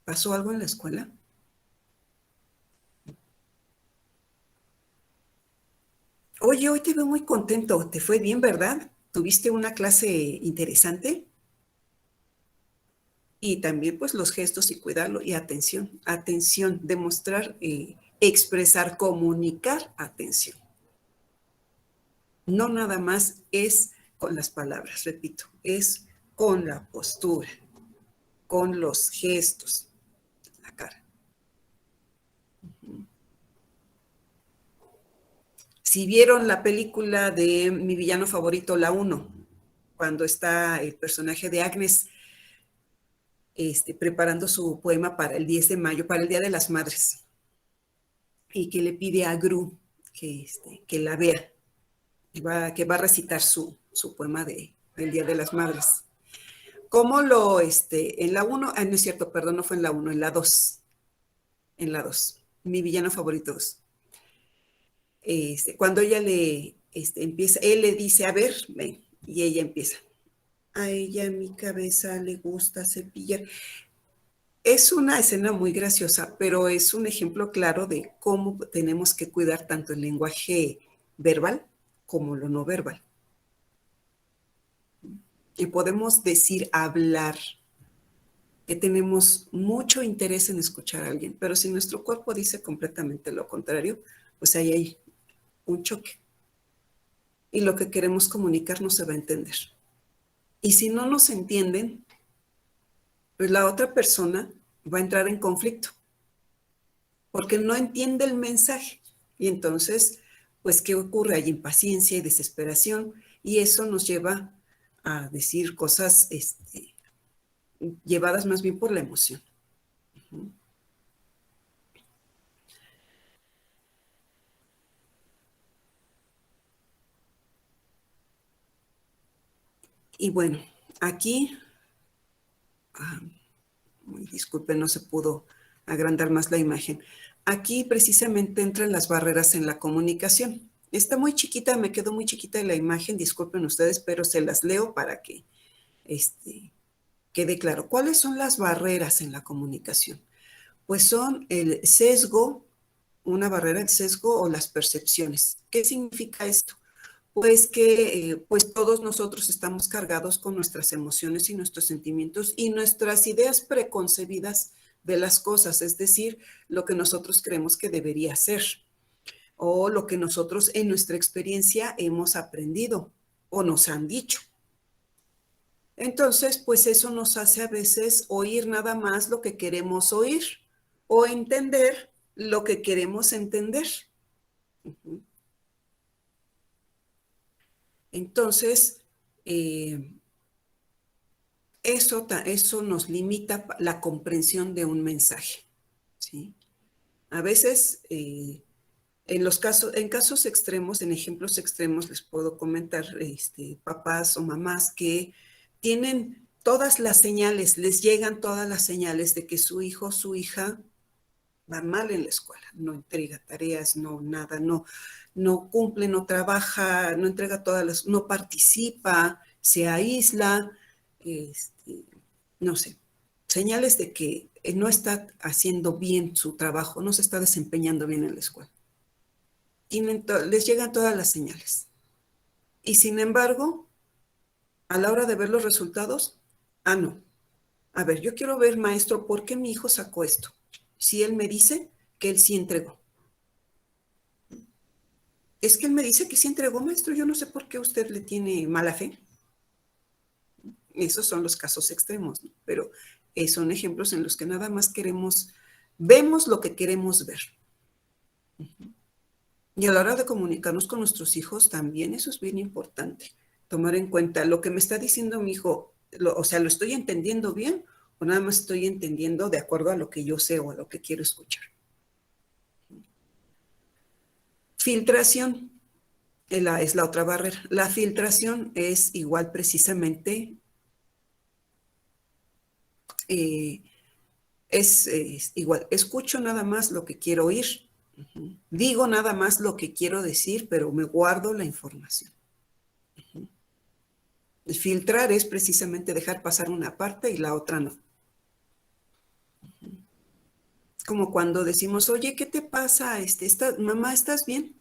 ¿Pasó algo en la escuela? Oye, hoy te veo muy contento. ¿Te fue bien, verdad? ¿Tuviste una clase interesante? Y también pues los gestos y cuidarlo y atención, demostrar, expresar, comunicar atención. No nada más es con las palabras, repito, es con la postura, con los gestos, la cara. Si vieron la película de mi villano favorito, la 1, cuando está el personaje de Agnes preparando su poema para el 10 de mayo, para el Día de las Madres, y que le pide a Gru que la vea, que va a recitar su poema del Día de las Madres. ¿Cómo en la 1, no es cierto, perdón, no fue en la 1, en la 2, mi villano favorito 2. Cuando ella empieza, él le dice, a ver, ven, y ella empieza. A ella mi cabeza le gusta cepillar. Es una escena muy graciosa, pero es un ejemplo claro de cómo tenemos que cuidar tanto el lenguaje verbal como lo no verbal. Y podemos decir, hablar, que tenemos mucho interés en escuchar a alguien, pero si nuestro cuerpo dice completamente lo contrario, pues ahí hay un choque. Y lo que queremos comunicar no se va a entender. Y si no nos entienden, pues la otra persona va a entrar en conflicto, porque no entiende el mensaje. Y entonces, pues, ¿qué ocurre? Hay impaciencia y desesperación, y eso nos lleva a decir cosas llevadas más bien por la emoción. Y bueno, aquí, disculpen, no se pudo agrandar más la imagen. aquí precisamente entran las barreras en la comunicación. Está muy chiquita, me quedó muy chiquita la imagen, disculpen ustedes, pero se las leo para que quede claro. ¿Cuáles son las barreras en la comunicación? Pues son el sesgo, una barrera, el sesgo o las percepciones. ¿Qué significa esto? Pues que pues todos nosotros estamos cargados con nuestras emociones y nuestros sentimientos y nuestras ideas preconcebidas de las cosas, es decir, lo que nosotros creemos que debería ser o lo que nosotros en nuestra experiencia hemos aprendido o nos han dicho. Entonces, pues eso nos hace a veces oír nada más lo que queremos oír o entender lo que queremos entender. Entonces, eso nos limita la comprensión de un mensaje, ¿sí? A veces, en casos extremos, en ejemplos extremos, les puedo comentar papás o mamás que tienen todas las señales, les llegan todas las señales de que su hijo o su hija va mal en la escuela, no entrega tareas, no nada, no cumple, no trabaja, no entrega no participa, se aísla, no sé, señales de que no está haciendo bien su trabajo, no se está desempeñando bien en la escuela. Les llegan todas las señales. Y sin embargo, a la hora de ver los resultados, no. A ver, yo quiero ver, maestro, ¿por qué mi hijo sacó esto? Si él me dice que él sí entregó. Es que él me dice que sí entregó, maestro, yo no sé por qué usted le tiene mala fe. Esos son los casos extremos, ¿no? Pero son ejemplos en los que nada más vemos lo que queremos ver. Y a la hora de comunicarnos con nuestros hijos también eso es bien importante. Tomar en cuenta lo que me está diciendo mi hijo, ¿lo estoy entendiendo bien o nada más estoy entendiendo de acuerdo a lo que yo sé o a lo que quiero escuchar? Filtración es la otra barrera. La filtración es igual precisamente, es igual, escucho nada más lo que quiero oír, digo nada más lo que quiero decir, pero me guardo la información. Filtrar es precisamente dejar pasar una parte y la otra no. Como cuando decimos, oye, ¿qué te pasa? Mamá, ¿estás bien?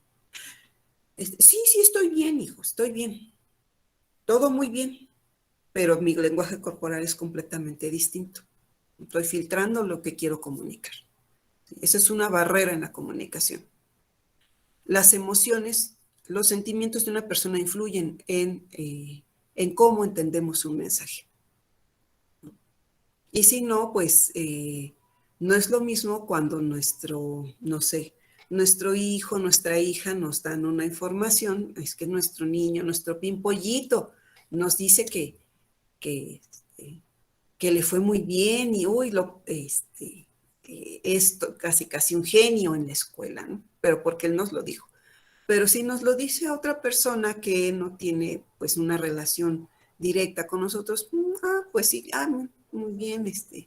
Sí, estoy bien, hijo, estoy bien. Todo muy bien, pero mi lenguaje corporal es completamente distinto. Estoy filtrando lo que quiero comunicar. Esa es una barrera en la comunicación. Las emociones, los sentimientos de una persona influyen en cómo entendemos un mensaje. Y si no, pues no es lo mismo cuando nuestro hijo, nuestra hija nos dan una información, es que nuestro niño, nuestro pimpollito nos dice que le fue muy bien y esto casi un genio en la escuela, ¿no? Pero porque él nos lo dijo. Pero si nos lo dice a otra persona que no tiene pues una relación directa con nosotros, pues sí, muy bien, sí,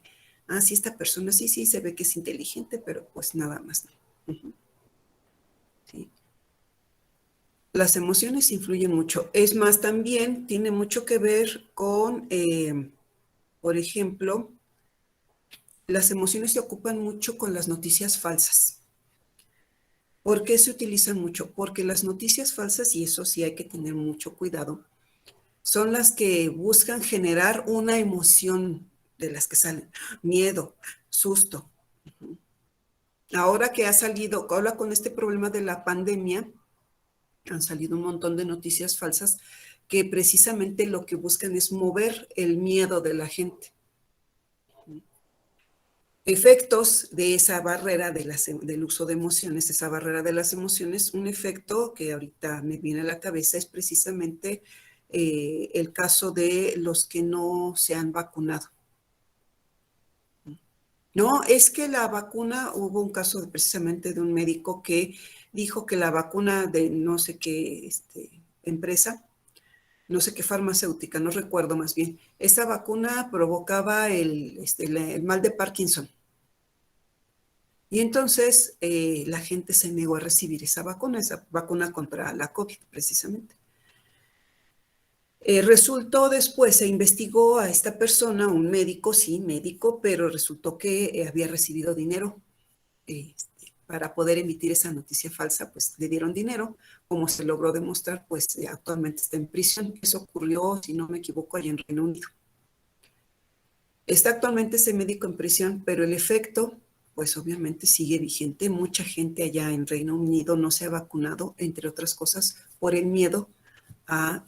esta persona sí se ve que es inteligente, pero pues nada más. Sí. Las emociones influyen mucho. Es más, también tiene mucho que ver con, por ejemplo, las emociones se ocupan mucho con las noticias falsas. ¿Por qué se utilizan mucho? Porque las noticias falsas, y eso sí hay que tener mucho cuidado, son las que buscan generar una emoción de las que salen. Miedo, susto. Ahora que ahora con este problema de la pandemia, han salido un montón de noticias falsas que precisamente lo que buscan es mover el miedo de la gente. Efectos de esa barrera del uso de emociones, esa barrera de las emociones, un efecto que ahorita me viene a la cabeza es precisamente el caso de los que no se han vacunado. No, es que la vacuna, hubo un caso precisamente de un médico que dijo que la vacuna de no sé qué empresa, no sé qué farmacéutica, no recuerdo más bien, esa vacuna provocaba el mal de Parkinson. Y entonces la gente se negó a recibir esa vacuna contra la COVID, precisamente. Resultó después, se investigó a esta persona, un médico, sí, médico, pero resultó que había recibido dinero para poder emitir esa noticia falsa, pues le dieron dinero. Como se logró demostrar, pues actualmente está en prisión. Eso ocurrió, si no me equivoco, allá en Reino Unido. Está actualmente ese médico en prisión, pero el efecto, pues obviamente sigue vigente. Mucha gente allá en Reino Unido no se ha vacunado, entre otras cosas, por el miedo a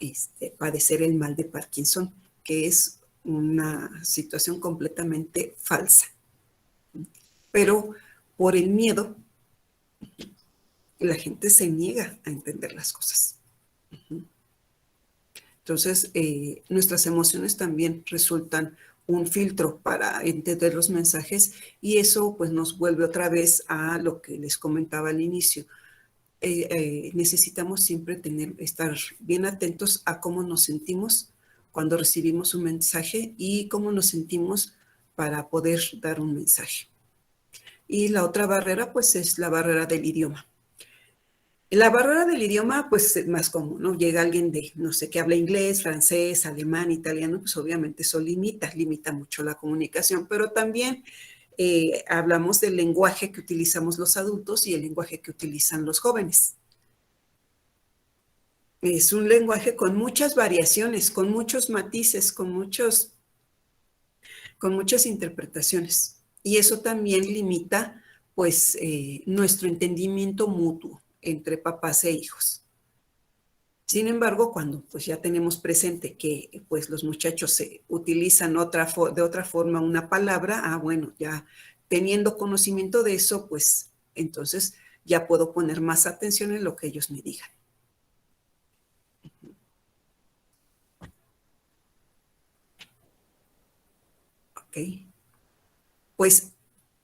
padecer el mal de Parkinson, que es una situación completamente falsa. Pero por el miedo, la gente se niega a entender las cosas. Entonces, nuestras emociones también resultan un filtro para entender los mensajes y eso pues nos vuelve otra vez a lo que les comentaba al inicio. Necesitamos siempre estar bien atentos a cómo nos sentimos cuando recibimos un mensaje y cómo nos sentimos para poder dar un mensaje. Y la otra barrera pues es la barrera del idioma. La barrera del idioma, pues es más común, ¿no? Llega alguien de, no sé, que habla inglés, francés, alemán, italiano, pues obviamente eso limita mucho la comunicación, pero también hablamos del lenguaje que utilizamos los adultos y el lenguaje que utilizan los jóvenes. Es un lenguaje con muchas variaciones, con muchos matices, con muchas interpretaciones. Y eso también limita, pues, nuestro entendimiento mutuo entre papás e hijos. Sin embargo, cuando pues ya tenemos presente que pues los muchachos utilizan de otra forma una palabra, bueno, ya teniendo conocimiento de eso, pues entonces ya puedo poner más atención en lo que ellos me digan. Ok. Pues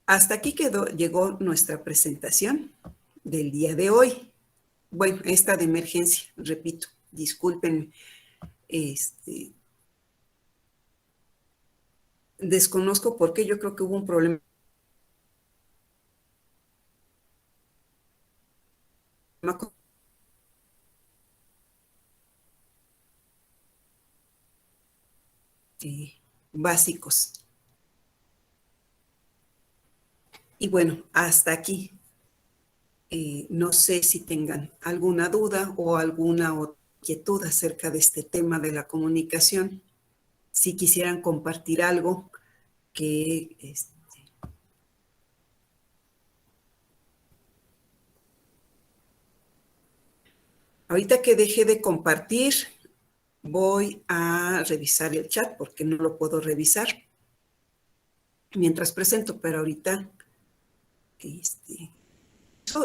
hasta aquí llegó nuestra presentación del día de hoy. Bueno, esta de emergencia, repito, discúlpenme. Desconozco por qué, yo creo que hubo un problema. Básicos. Y bueno, hasta aquí. No sé si tengan alguna duda o alguna inquietud acerca de este tema de la comunicación. Si quisieran compartir algo que... Ahorita que deje de compartir, voy a revisar el chat porque no lo puedo revisar mientras presento, pero ahorita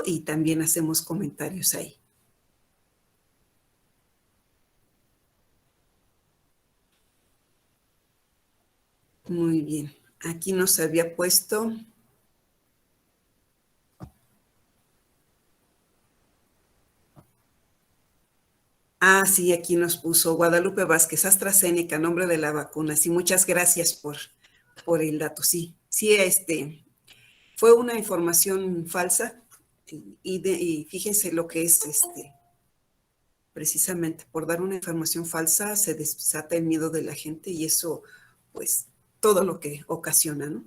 y también hacemos comentarios ahí. Muy bien. Aquí nos había puesto... sí, aquí nos puso Guadalupe Vázquez, AstraZeneca, nombre de la vacuna. Sí, muchas gracias por el dato. Sí, fue una información falsa y fíjense lo que es precisamente por dar una información falsa se desata el miedo de la gente y eso, pues, todo lo que ocasiona, ¿no?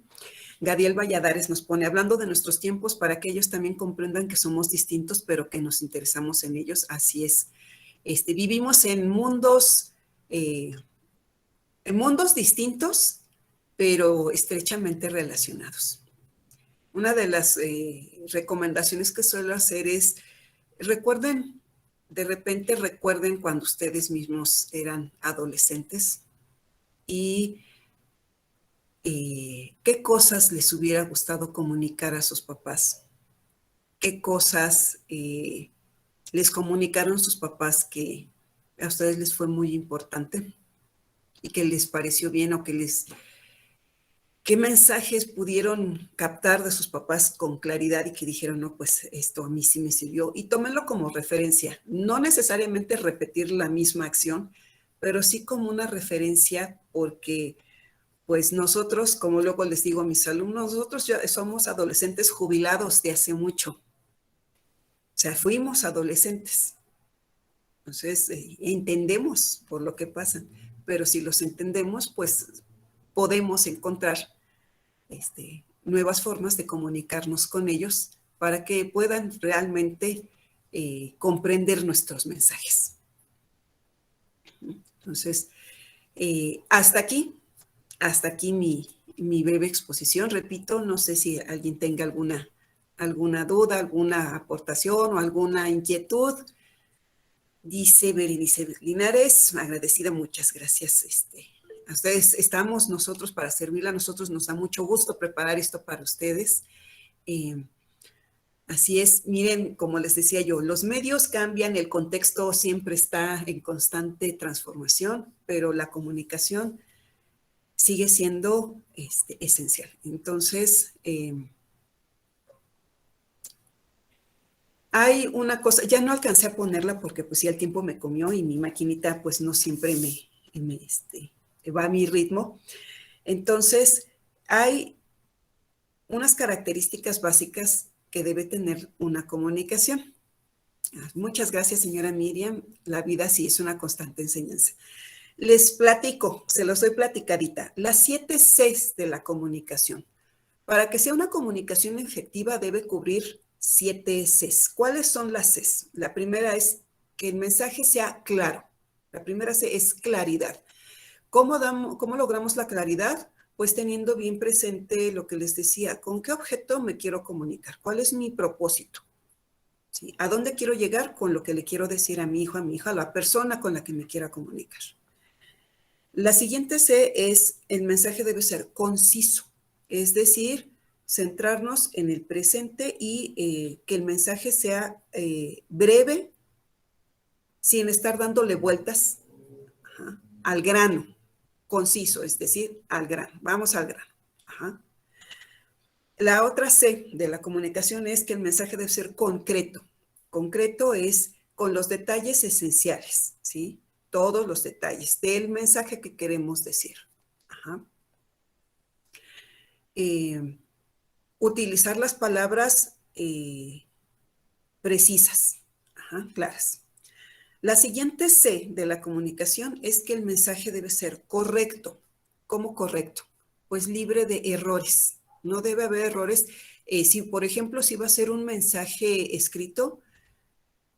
Gadiel Valladares nos pone, hablando de nuestros tiempos para que ellos también comprendan que somos distintos, pero que nos interesamos en ellos. Así es. Vivimos en mundos distintos, pero estrechamente relacionados. Una de las recomendaciones que suelo hacer es, de repente recuerden cuando ustedes mismos eran adolescentes y qué cosas les hubiera gustado comunicar a sus papás, qué cosas les comunicaron sus papás que a ustedes les fue muy importante y que les pareció bien o qué mensajes pudieron captar de sus papás con claridad y que dijeron, no, pues esto a mí sí me sirvió. Y tómenlo como referencia, no necesariamente repetir la misma acción, pero sí como una referencia porque pues nosotros, como luego les digo a mis alumnos, nosotros ya somos adolescentes jubilados de hace mucho. O sea, fuimos adolescentes. Entonces, entendemos por lo que pasan, pero si los entendemos, pues podemos encontrar nuevas formas de comunicarnos con ellos para que puedan realmente comprender nuestros mensajes. Entonces, hasta aquí mi breve exposición. Repito, no sé si alguien tenga alguna duda, alguna aportación o alguna inquietud. Dice Berenice Linares, agradecida, muchas gracias. A ustedes estamos nosotros para servirla, a nosotros nos da mucho gusto preparar esto para ustedes. Así es, miren, como les decía yo, los medios cambian, el contexto siempre está en constante transformación, pero la comunicación sigue siendo esencial. Entonces, hay una cosa, ya no alcancé a ponerla porque pues ya el tiempo me comió y mi maquinita pues no siempre va a mi ritmo. Entonces, hay unas características básicas que debe tener una comunicación. Muchas gracias, señora Miriam. La vida sí es una constante enseñanza. Les platico, se los doy platicadita. Las 7 Cs de la comunicación. Para que sea una comunicación efectiva debe cubrir 7 Cs. ¿Cuáles son las Cs? La primera es que el mensaje sea claro. La primera C es claridad. ¿Cómo logramos la claridad? Pues teniendo bien presente lo que les decía, ¿con qué objeto me quiero comunicar? ¿Cuál es mi propósito? ¿Sí? ¿A dónde quiero llegar con lo que le quiero decir a mi hijo, a mi hija, a la persona con la que me quiera comunicar? La siguiente C es, el mensaje debe ser conciso, es decir, centrarnos en el presente y que el mensaje sea breve, sin estar dándole vueltas al grano, conciso, es decir, al grano. Vamos al grano. Ajá. La otra C de la comunicación es que el mensaje debe ser concreto. Concreto es con los detalles esenciales, ¿sí? Todos los detalles del mensaje que queremos decir. Ajá. Utilizar las palabras precisas, claras. La siguiente C de la comunicación es que el mensaje debe ser correcto. ¿Cómo correcto? Pues libre de errores. No debe haber errores. Si, por ejemplo, si va a ser un mensaje escrito,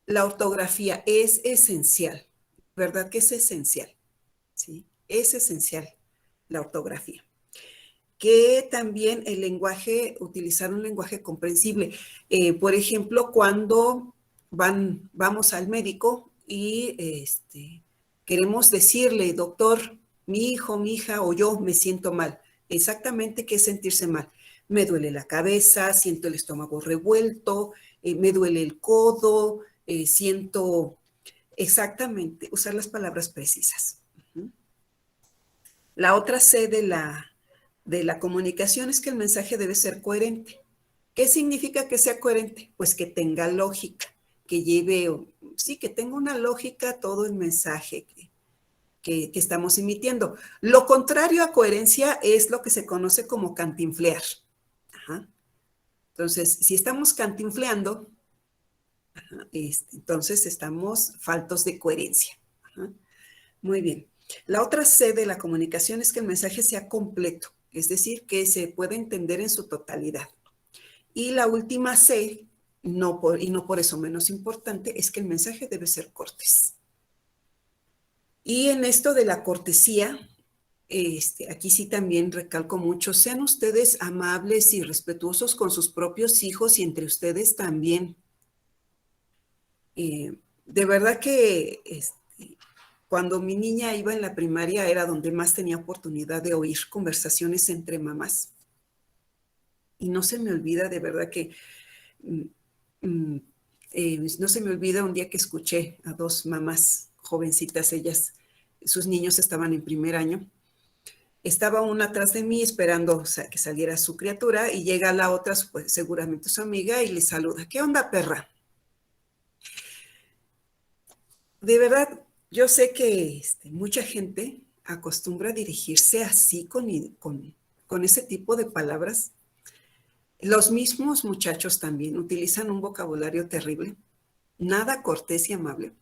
la ortografía es esencial. ¿Verdad que es esencial? ¿Sí? Es esencial la ortografía. Que también el lenguaje, utilizar un lenguaje comprensible. Por ejemplo, cuando vamos al médico y queremos decirle, doctor, mi hijo, mi hija o yo me siento mal. Exactamente, ¿qué es sentirse mal? Me duele la cabeza, siento el estómago revuelto, me duele el codo, siento exactamente, usar las palabras precisas. La otra C de la comunicación es que el mensaje debe ser coherente. ¿Qué significa que sea coherente? Pues que tenga lógica, que que tenga una lógica todo el mensaje que estamos emitiendo. Lo contrario a coherencia es lo que se conoce como cantinflear. Ajá. Entonces, si estamos cantinfleando, entonces estamos faltos de coherencia. Ajá. Muy bien. La otra C de la comunicación es que el mensaje sea completo, es decir, que se pueda entender en su totalidad. Y la última C, y no por eso menos importante, es que el mensaje debe ser cortés. Y en esto de la cortesía, aquí sí también recalco mucho, sean ustedes amables y respetuosos con sus propios hijos y entre ustedes también. De verdad que cuando mi niña iba en la primaria era donde más tenía oportunidad de oír conversaciones entre mamás. Y no se me olvida, de verdad que no se me olvida un día que escuché a 2 mamás jovencitas, ellas, sus niños estaban en primer año. Estaba una atrás de mí esperando que saliera su criatura y llega la otra, pues, seguramente su amiga, y le saluda. ¿Qué onda, perra? De verdad, yo sé que mucha gente acostumbra a dirigirse así con ese tipo de palabras. Los mismos muchachos también utilizan un vocabulario terrible, nada cortés y amable.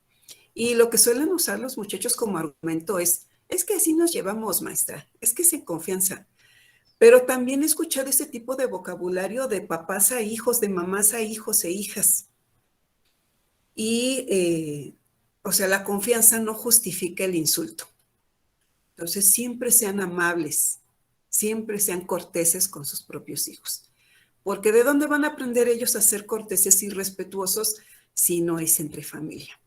Y lo que suelen usar los muchachos como argumento es que así nos llevamos, maestra, es que es en confianza. Pero también he escuchado ese tipo de vocabulario de papás a hijos, de mamás a hijos e hijas. Y, o sea, la confianza no justifica el insulto. Entonces, siempre sean amables, siempre sean corteses con sus propios hijos. Porque ¿de dónde van a aprender ellos a ser corteses y respetuosos si no es entre familia?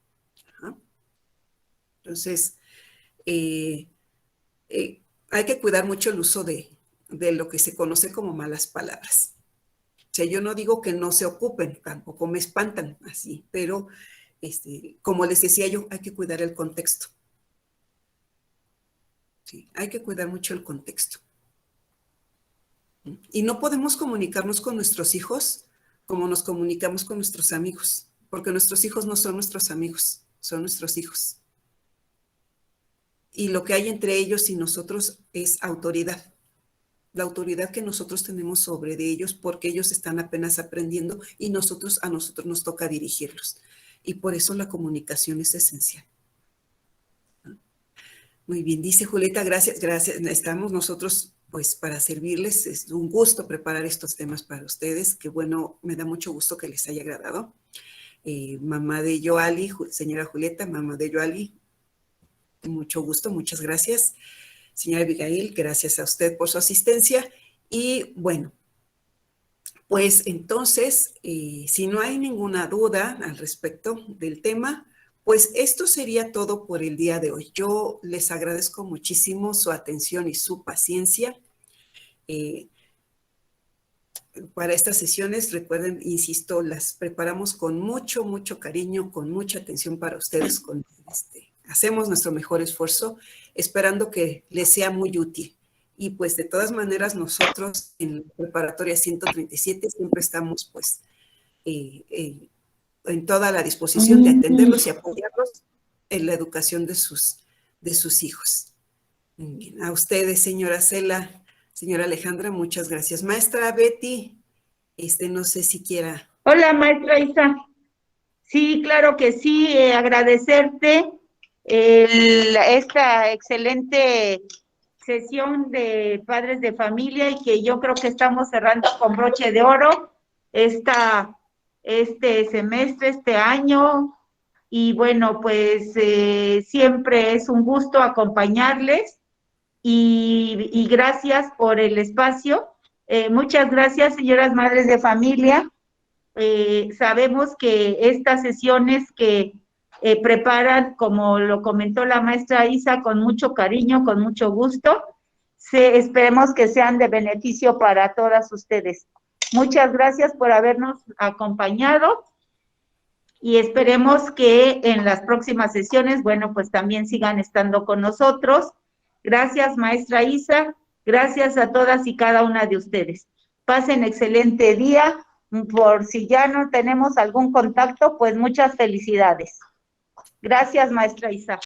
¿Ah? Entonces, hay que cuidar mucho el uso de lo que se conoce como malas palabras. O sea, yo no digo que no se ocupen, tampoco me espantan así, pero como les decía yo, hay que cuidar el contexto. Sí, hay que cuidar mucho el contexto. Y no podemos comunicarnos con nuestros hijos como nos comunicamos con nuestros amigos, porque nuestros hijos no son nuestros amigos, son nuestros hijos. Y lo que hay entre ellos y nosotros es autoridad. La autoridad que nosotros tenemos sobre de ellos porque ellos están apenas aprendiendo y a nosotros nos toca dirigirlos. Y por eso la comunicación es esencial. Muy bien, dice Julieta, gracias. Estamos nosotros pues para servirles. Es un gusto preparar estos temas para ustedes. Qué bueno, me da mucho gusto que les haya agradado. Mamá de Yoali, señora Julieta, mamá de Yoali, mucho gusto, muchas gracias. Señora Abigail, gracias a usted por su asistencia. Y bueno, pues entonces, si no hay ninguna duda al respecto del tema, pues esto sería todo por el día de hoy. Yo les agradezco muchísimo su atención y su paciencia. Para estas sesiones, recuerden, insisto, las preparamos con mucho, mucho cariño, con mucha atención para ustedes. Hacemos nuestro mejor esfuerzo, esperando que les sea muy útil. Y pues de todas maneras, nosotros en la preparatoria 137 siempre estamos pues en toda la disposición de atenderlos y apoyarlos en la educación de sus hijos. Bien, a ustedes, señora Cela, señora Alejandra, muchas gracias. Maestra Betty, no sé si quiera. Hola, maestra Isa. Sí, claro que sí, agradecerte esta excelente sesión de padres de familia y que yo creo que estamos cerrando con broche de oro este semestre, este año. Y bueno, pues siempre es un gusto acompañarles y gracias por el espacio. Muchas gracias, señoras madres de familia. Sabemos que estas sesiones que preparan, como lo comentó la maestra Isa, con mucho cariño, con mucho gusto, esperemos que sean de beneficio para todas ustedes. Muchas gracias por habernos acompañado y esperemos que en las próximas sesiones, bueno, pues también sigan estando con nosotros. Gracias, maestra Isa. Gracias a todas y cada una de ustedes. Pasen excelente día. Por si ya no tenemos algún contacto, pues muchas felicidades. Gracias, maestra Isa.